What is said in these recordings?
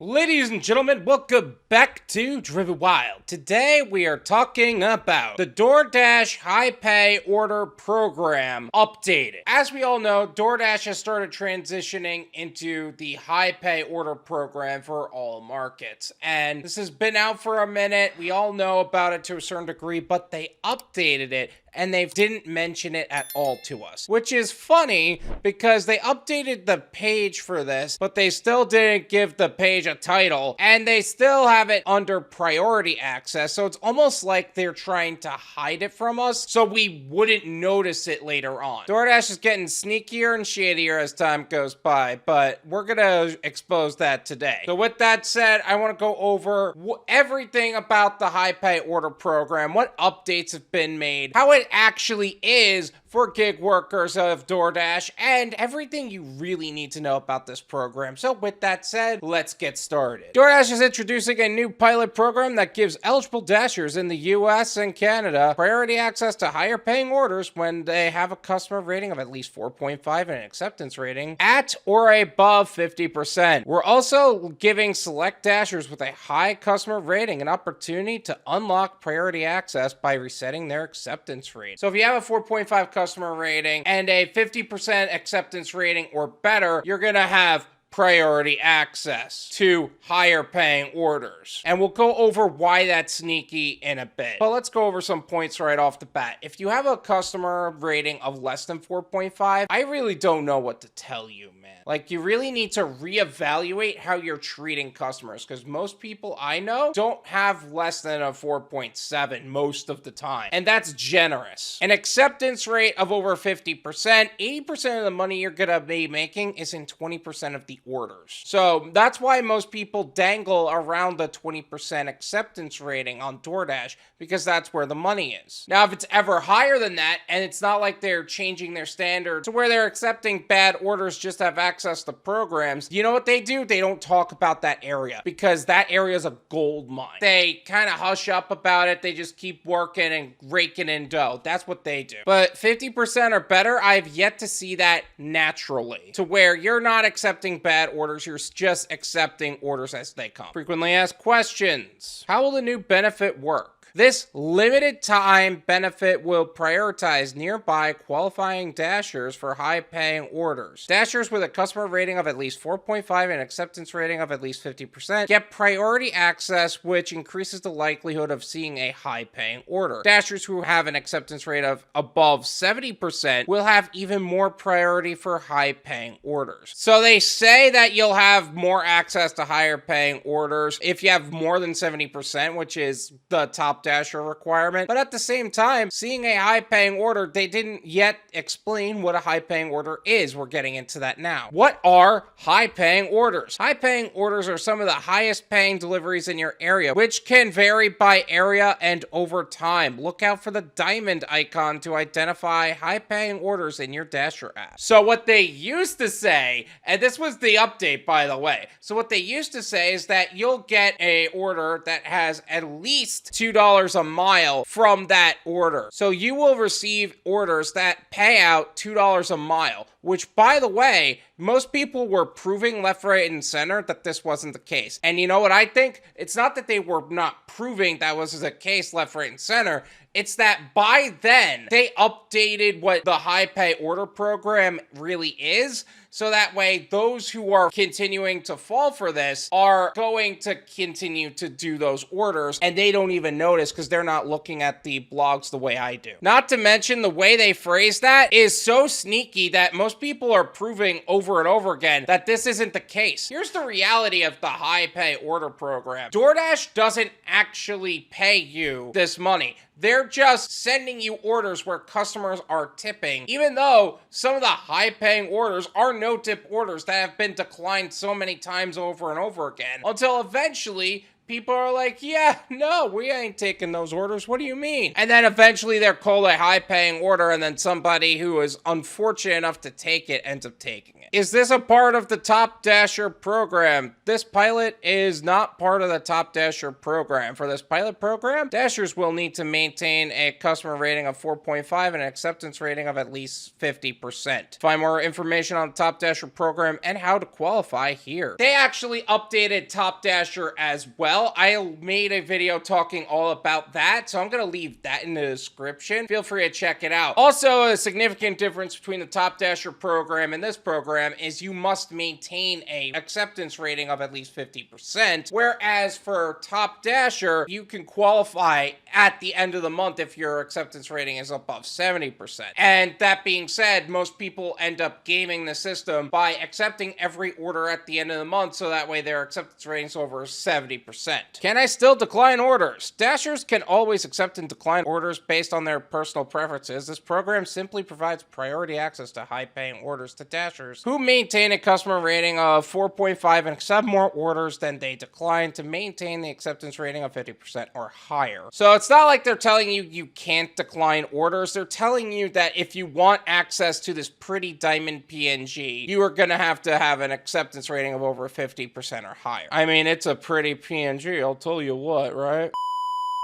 Ladies and gentlemen, welcome back to Driven Wild. Today we are talking about the Doordash High Pay Order Program updated. As we all know, Doordash has started transitioning into the High Pay Order Program for all markets. And this has been out for a minute. We all know about it to a certain degree, but they updated it and they didn't mention it at all to us, which is funny because they updated the page for this, but they still didn't give the page a title, and they still have it under priority access, so it's almost like they're trying to hide it from us so we wouldn't notice it later on. Doordash is getting sneakier and shadier as time goes by, but we're gonna expose that today. So with that said, I want to go over everything about the High Pay Order Program, what updates have been made, how it actually is for gig workers of Doordash, and everything you really need to know about this program. So with that said, let's get started. Doordash is introducing a new pilot program that gives eligible Dashers in the US and Canada priority access to higher paying orders when they have a customer rating of at least 4.5 and an acceptance rating at or above 50%. We're also giving select Dashers with a high customer rating an opportunity to unlock priority access by resetting their acceptance rate. So if you have a 4.5 customer rating and a 50% acceptance rating or better, you're gonna have priority access to higher paying orders. And we'll go over why that's sneaky in a bit. But let's go over some points right off the bat. If you have a customer rating of less than 4.5, I really don't know what to tell you, man. Like, you really need to reevaluate how you're treating customers, because most people I know don't have less than a 4.7 most of the time. And that's generous. An acceptance rate of over 50%, 80% of the money you're gonna be making is in 20% of the orders. So that's why most people dangle around the 20% acceptance rating on Doordash, because that's where the money is. Now, if it's ever higher than that, and it's not like they're changing their standard to where they're accepting bad orders just to have access to programs, you know what they do? They don't talk about that area, because that area is a gold mine. They kind of hush up about it. They just keep working and raking in dough. That's what they do. But 50% or better, I've yet to see that naturally, to where you're not accepting bad orders, you're just accepting orders as they come. Frequently asked questions. How will the new benefit work? This limited time benefit will prioritize nearby qualifying Dashers for high paying orders. Dashers with a customer rating of at least 4.5 and acceptance rating of at least 50% get priority access, which increases the likelihood of seeing a high paying order. Dashers who have an acceptance rate of above 70% will have even more priority for high paying orders. So they say that you'll have more access to higher paying orders if you have more than 70%, which is the top Dasher requirement. But at the same time, seeing a high paying order, they didn't yet explain what a high paying order is. We're getting into that now. What are high paying orders? High paying orders are some of the highest paying deliveries in your area, which can vary by area and over time. Look out for the diamond icon to identify high paying orders in your Dasher app. So what they used to say, and this was the update by the way, so what they used to say is that you'll get a order that has at least $2 a mile from that order. So you will receive orders that pay out $2 a mile, which, by the way, most people were proving left, right, and center that this wasn't the case. And you know what I think? It's not that they were not proving that was the case left, right, and center. It's that by then, they updated what the high pay order program really is, so that way those who are continuing to fall for this are going to continue to do those orders, and they don't even notice because they're not looking at the blogs the way I do. Not to mention, the way they phrase that is so sneaky that most people are proving over and over again that this isn't the case. Here's the reality of the high pay order program. Doordash doesn't actually pay you this money. They're just sending you orders where customers are tipping, even though some of the high-paying orders are no-tip orders that have been declined so many times over and over again, until eventually people are like, yeah, no, we ain't taking those orders. What do you mean? And then eventually they're called a high-paying order, and then somebody who is unfortunate enough to take it ends up taking it. Is this a part of the Top Dasher program? This pilot is not part of the Top Dasher program. For this pilot program, Dashers will need to maintain a customer rating of 4.5 and an acceptance rating of at least 50%. Find more information on the Top Dasher program and how to qualify here. They actually updated Top Dasher as well. I made a video talking all about that, so I'm going to leave that in the description. Feel free to check it out. Also, a significant difference between the Top Dasher program and this program is you must maintain a acceptance rating of at least 50%, whereas for Top Dasher, you can qualify at the end of the month if your acceptance rating is above 70%. And that being said, most people end up gaming the system by accepting every order at the end of the month, so that way their acceptance rating's over 70%. Can I still decline orders? Dashers can always accept and decline orders based on their personal preferences. This program simply provides priority access to high-paying orders to Dashers who maintain a customer rating of 4.5 and accept more orders than they decline to maintain the acceptance rating of 50% or higher. So it's not like they're telling you you can't decline orders. They're telling you that if you want access to this pretty diamond PNG, you are going to have an acceptance rating of over 50% or higher. I mean, it's a pretty PNG, I'll tell you what, right?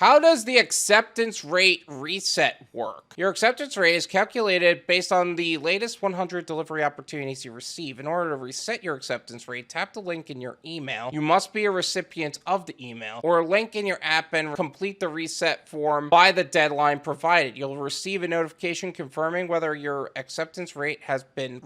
How does the acceptance rate reset work? Your acceptance rate is calculated based on the latest 100 delivery opportunities you receive. In order to reset your acceptance rate, tap the link in your email. You must be a recipient of the email or a link in your app and complete the reset form by the deadline provided. You'll receive a notification confirming whether your acceptance rate has been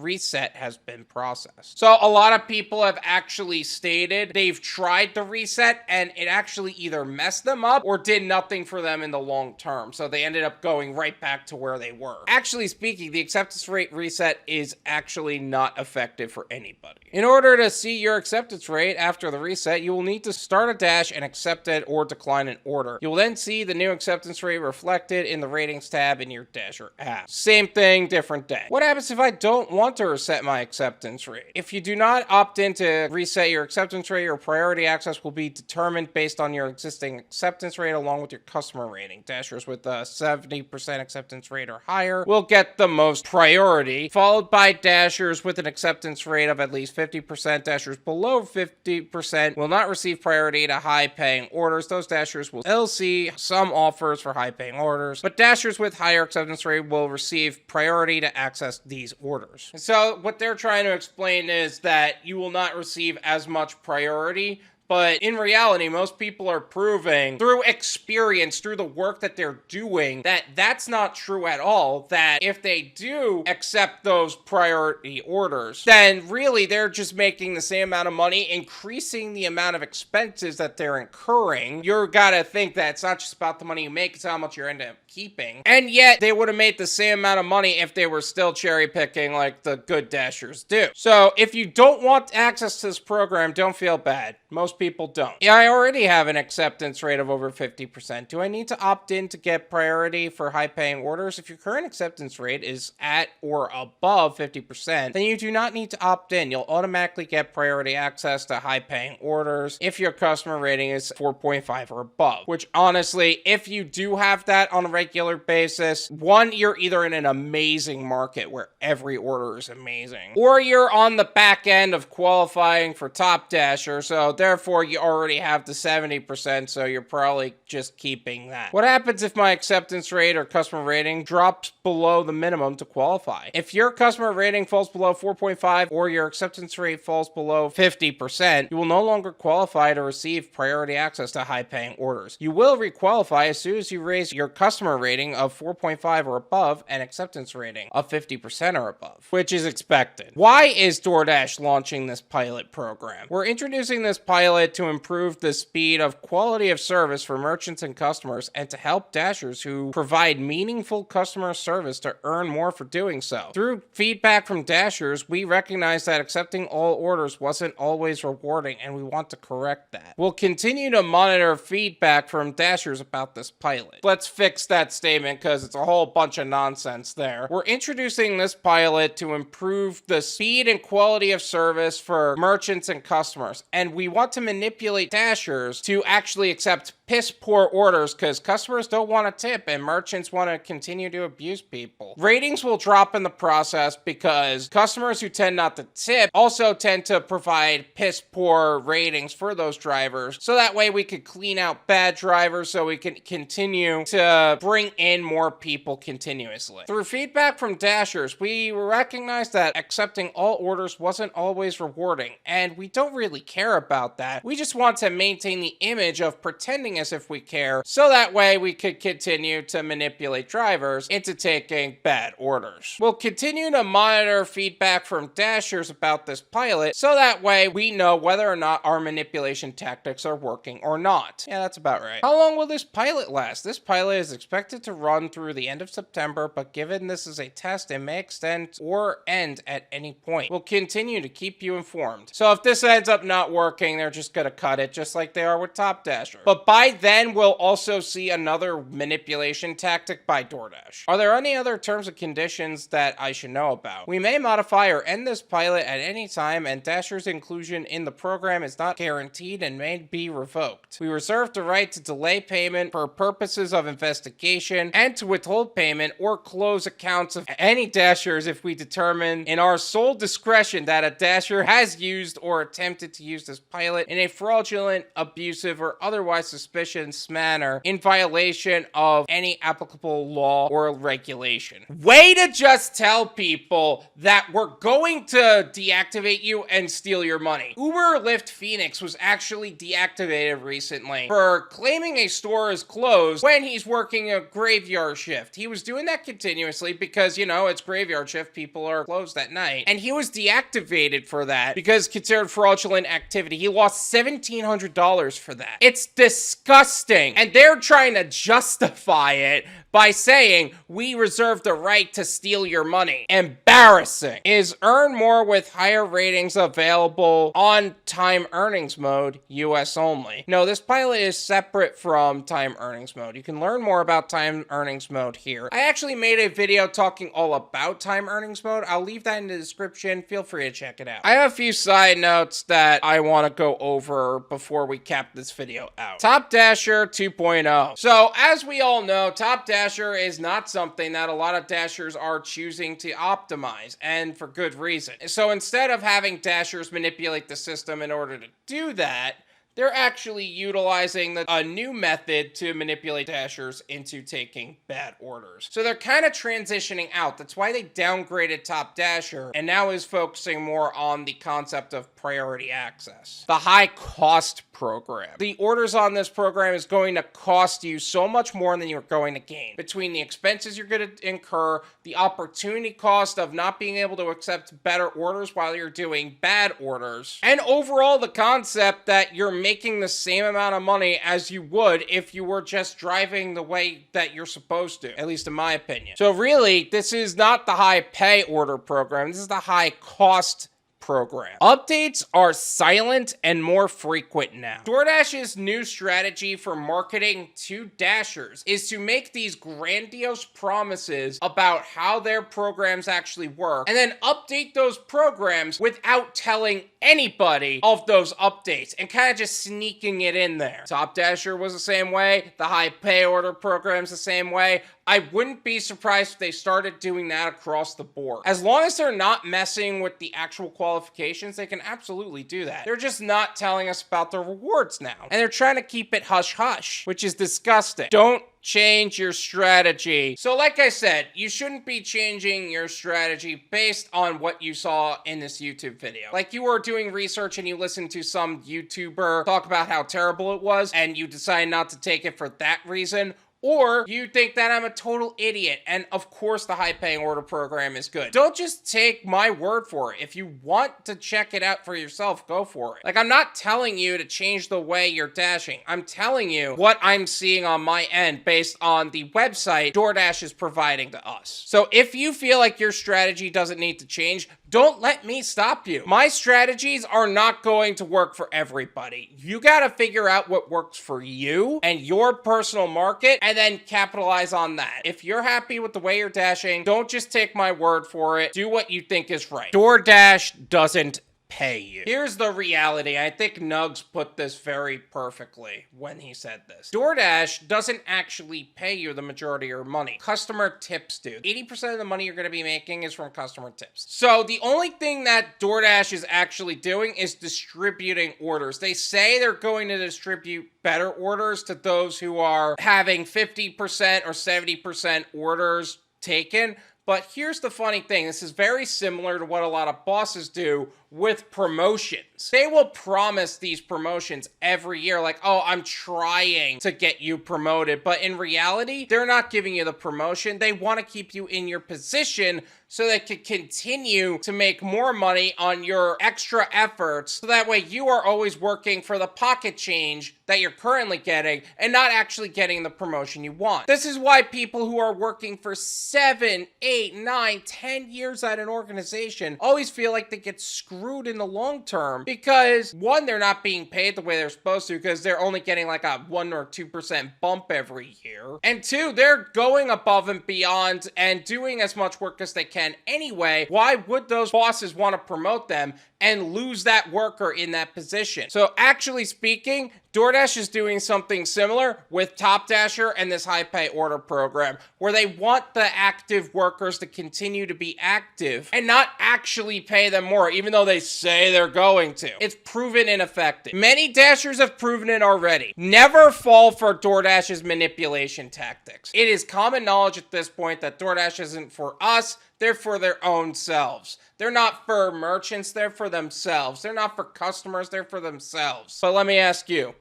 processed. So a lot of people have actually stated they've tried to reset and it actually either messed them up or did nothing for them in the long term, so they ended up going right back to where they were. Actually speaking, the acceptance rate reset is actually not effective for anybody. In order to see your acceptance rate after the reset, you will need to start a dash and accept it or decline an order. You will then see the new acceptance rate reflected in the ratings tab in your Dasher app. Same thing, different day. What happens if I don't want to reset my acceptance rate? If you do not opt in to reset your acceptance rate, your priority access will be determined based on your existing acceptance rate along with your customer rating. Dashers with a 70% acceptance rate or higher will get the most priority, followed by Dashers with an acceptance rate of at least 50%. Dashers below 50% will not receive priority to high-paying orders. Those Dashers will still see some offers for high-paying orders, but Dashers with higher acceptance rate will receive priority to access these orders. So what they're trying to explain is that you will not receive as much priority, but in reality, most people are proving through experience, through the work that they're doing, that that's not true at all. That if they do accept those priority orders, then really they're just making the same amount of money, increasing the amount of expenses that they're incurring. You're gotta think that it's not just about the money you make, it's how much you're ending up keeping. And yet, they would have made the same amount of money if they were still cherry picking like the good Dashers do. So if you don't want access to this program, don't feel bad. Most people don't. Yeah, I already have an acceptance rate of over 50%. Do I need to opt in to get priority for high-paying orders? If your current acceptance rate is at or above 50%, then you do not need to opt in. You'll automatically get priority access to high-paying orders if your customer rating is 4.5 or above, which honestly, if you do have that on a regular basis, one, you're either in an amazing market where every order is amazing, or you're on the back end of qualifying for Top Dasher, so therefore you already have the 70%, so you're probably just keeping that. What happens if my acceptance rate or customer rating drops below the minimum to qualify? If your customer rating falls below 4.5 or your acceptance rate falls below 50%, you will no longer qualify to receive priority access to high-paying orders. You will requalify as soon as you raise your customer rating of 4.5 or above and acceptance rating of 50% or above, which is expected. Why is Doordash launching this pilot program? We're introducing this pilot to improve the speed of quality of service for merchants and customers and to help Dashers who provide meaningful customer service to earn more for doing so. Through feedback from Dashers, we recognize that accepting all orders wasn't always rewarding and we want to correct that. We'll continue to monitor feedback from Dashers about this pilot. Let's fix that statement because it's a whole bunch of nonsense there. We're introducing this pilot to improve the speed and quality of service for merchants and customers, and we want want to manipulate Dashers to actually accept piss poor orders because customers don't want to tip and merchants want to continue to abuse people. Ratings will drop in the process because customers who tend not to tip also tend to provide piss poor ratings for those drivers, so that way we could clean out bad drivers so we can continue to bring in more people continuously. Through feedback from Dashers, we recognized that accepting all orders wasn't always rewarding, and we don't really care about that. We just want to maintain the image of pretending as if we care, so that way we could continue to manipulate drivers into taking bad orders. We'll continue to monitor feedback from Dashers about this pilot, so that way we know whether or not our manipulation tactics are working or not. Yeah, that's about right. How long will this pilot last? This pilot is expected to run through the end of September, but given this is a test, it may extend or end at any point. We'll continue to keep you informed. So if this ends up not working, they're just gonna cut it, just like they are with Top Dasher. But by then, we'll also see another manipulation tactic by Doordash. Are there any other terms and conditions that I should know about? We may modify or end this pilot at any time, and Dasher's inclusion in the program is not guaranteed and may be revoked. We reserve the right to delay payment for purposes of investigation and to withhold payment or close accounts of any Dashers if we determine in our sole discretion that a Dasher has used or attempted to use this pilot in a fraudulent, abusive, or otherwise suspicious manner in violation of any applicable law or regulation. Way to just tell people that we're going to deactivate you and steal your money. Uber Lyft Phoenix was actually deactivated recently for claiming a store is closed when he's working a graveyard shift. He was doing that continuously because, you know, it's graveyard shift, people are closed at night. And he was deactivated for that because considered fraudulent activity. He lost $1,700 for that. It's disgusting. And they're trying to justify it by saying, we reserve the right to steal your money. Embarrassing. Is earn more with higher ratings available on time earnings mode, US only? No, this pilot is separate from time earnings mode. You can learn more about time earnings mode here. I actually made a video talking all about time earnings mode. I'll leave that in the description. Feel free to check it out. I have a few side notes that I want to go over before we cap this video out. Top Dasher 2.0. So as we all know, Top Dasher is not something that a lot of Dashers are choosing to optimize, and for good reason. So instead of having Dashers manipulate the system in order to do that, they're actually utilizing a new method to manipulate Dashers into taking bad orders. So they're kind of transitioning out. That's why they downgraded Top Dasher and now is focusing more on the concept of priority access. The high cost program. The orders on this program is going to cost you so much more than you're going to gain. Between the expenses you're going to incur, the opportunity cost of not being able to accept better orders while you're doing bad orders, and overall the concept that you're making the same amount of money as you would if you were just driving the way that you're supposed to, at least in my opinion. So really, this is not the high pay order program. This is the high cost program. Updates are silent and more frequent now. DoorDash's new strategy for marketing to Dashers is to make these grandiose promises about how their programs actually work and then update those programs without telling anybody of those updates and kind of just sneaking it in there. Top Dasher was the same way. The high pay order program's the same way. I wouldn't be surprised if they started doing that across the board. As long as they're not messing with the actual qualifications, they can absolutely do that. They're just not telling us about the rewards now. And they're trying to keep it hush-hush, which is disgusting. Don't change your strategy. So like I said, you shouldn't be changing your strategy based on what you saw in this YouTube video. Like you were doing research and you listened to some YouTuber talk about how terrible it was and you decide not to take it for that reason. Or you think that I'm a total idiot, and of course the high paying order program is good. Don't just take my word for it. If you want to check it out for yourself, go for it. Like, I'm not telling you to change the way you're dashing. I'm telling you what I'm seeing on my end based on the website DoorDash is providing to us. So if you feel like your strategy doesn't need to change, don't let me stop you. My strategies are not going to work for everybody. You gotta figure out what works for you and your personal market and then capitalize on that. If you're happy with the way you're dashing, don't just take my word for it. Do what you think is right. DoorDash doesn't pay you. Here's the reality. I think Nugs put this very perfectly when he said this. DoorDash doesn't actually pay you the majority of your money. Customer tips do. 80% of the money you're going to be making is from customer tips. So the only thing that DoorDash is actually doing is distributing orders. They say they're going to distribute better orders to those who are having 50% or 70% orders taken. But here's the funny thing. This is very similar to what a lot of bosses do with promotions. They will promise these promotions every year, like, oh, I'm trying to get you promoted. But in reality, they're not giving you the promotion. They want to keep you in your position so they can continue to make more money on your extra efforts. So that way you are always working for the pocket change that you're currently getting and not actually getting the promotion you want. This is why people who are working for 7, 8, 9, 10 years at an organization always feel like they get screwed in the long term, because one, they're not being paid the way they're supposed to because they're only getting like a 1 or 2% bump every year, and two, they're going above and beyond and doing as much work as they can anyway. Why would those bosses want to promote them and lose that worker in that position? So actually speaking, DoorDash is doing something similar with Top Dasher and this high pay order program, where they want the active workers to continue to be active and not actually pay them more, even though they say they're going to. It's proven ineffective. Many Dashers have proven it already. Never fall for DoorDash's manipulation tactics. It is common knowledge at this point that DoorDash isn't for us. They're for their own selves. They're not for merchants, they're for themselves. They're not for customers, they're for themselves. But let me ask you,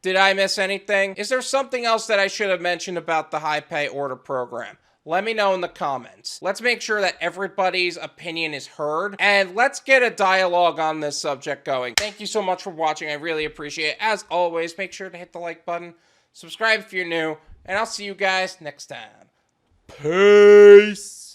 did I miss anything? Is there something else that I should have mentioned about the high pay order program? Let me know in the comments. Let's make sure that everybody's opinion is heard, and let's get a dialogue on this subject going. Thank you so much for watching. I really appreciate it. As always, make sure to hit the like button, subscribe if you're new, and I'll see you guys next time. Peace!